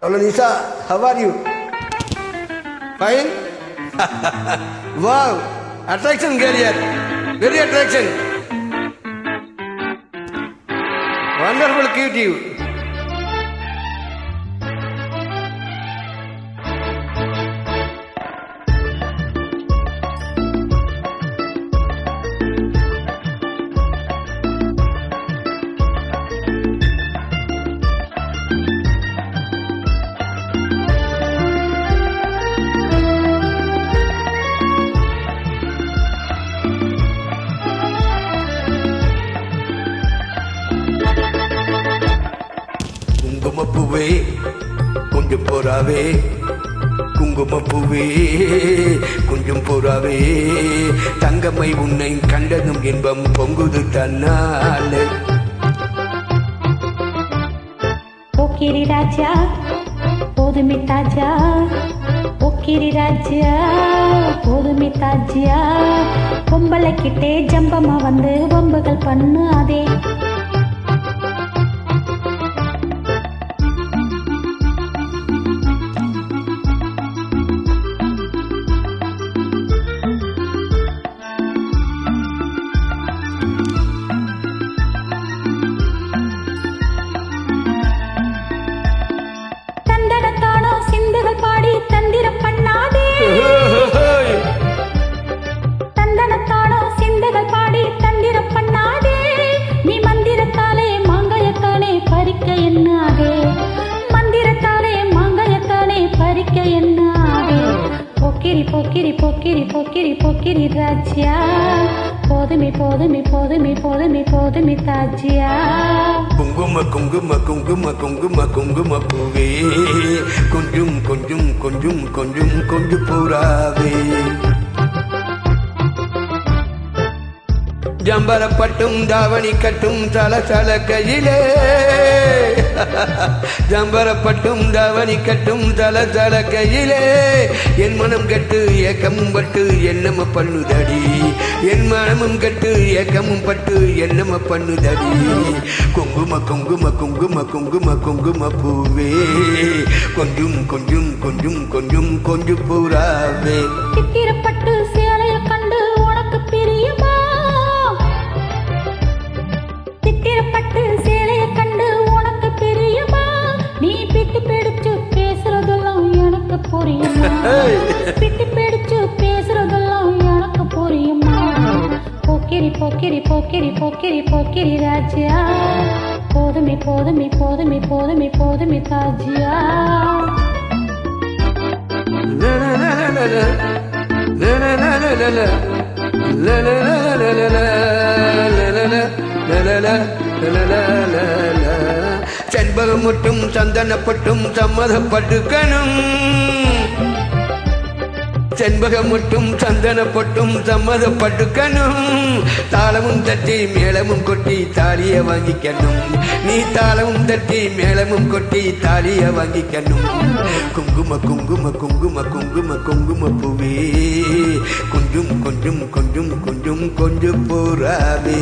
Hello Nisa, how are you? Fine? Wow, attraction girl here. Very attraction. Wonderful cute you. குங்குமப்பூவே கொஞ்சம் போறாவே குங்குமப்பூவே கொஞ்சம் போறாவே தங்கம்மை உன்னை கண்டதும் இன்பம் பொங்குது தன்னாலே போக்கிரி ராஜா போதுமே தாஜா போக்கிரி ராஜா போதுமே தாஜா பொம்பளை கிட்டே ஜம்பமா வந்து வம்புகள் பண்ணு அதே போக்கிரி போக்கிரி போக்கிரி போக்கிரி ராஜா போதுமே போதுமே போதுமே போதுமே போதுமே தாஜியா குங்கும குங்கும குங்கும குங்கும குங்கும பூவே கொஞ்சம் கொஞ்சம் கொஞ்சம் கொஞ்சம் கொஞ்சம் பூராவே ஜம்பரப்பட்டும் தாவணி கட்டும் சல சல கையிலே ஜம்பரப்பட்டும் தாவணி கட்டும் சல சல கையிலே என் மனம் கட்டு ஏக்கமும் பட்டு என்னம பண்ணுதடி என் மனமும் கட்டு ஏக்கமும் பட்டு என்னம பண்ணுதடி குங்கும குங்கும குங்கும குங்கும குங்கும பூவே கொஞ்சம் கொஞ்சம் கொஞ்சம் கொஞ்சம் கொஞ்சம் பூராவே சித்திரப்பட்டு சேலைய கண்டு உனக்கு பிரியமா சித்திரப்பட்டு சேலைய கண்டு உனக்கு பிரியமா நீ பிட்டு பிடிச்சு பேசுறதெல்லாம் எனக்கு புரியுமா பிட்டு பிடிச்சு பேசுறதெல்லாம் எனக்கு புரியுமா போக்கிரி போக்கிரி போக்கிரி போக்கிரி போக்கிரி ராஜா போதுமே போதுமே போதுமே போதுமே போதுமே தாஜியா செண்பகம் மட்டும் சந்தனப்பட்டும் சம்மதப்பட்டுக்கணும் செண்பகம் மட்டும் சந்தனப்பட்டும் சம்மதப்பட்டுக்கணும் தாளமும் தட்டி மேளமும் கொட்டி தாலிய வாங்கிக்கணும் நீ தாளமும் தட்டி மேளமும் கொட்டி தாலிய வாங்கிக்கணும் குங்கும குங்கும குங்கும குங்கும குங்கும பூவே கொஞ்சம் கொஞ்சம் கொஞ்சம் கொஞ்சம் கொஞ்சம் போறாவே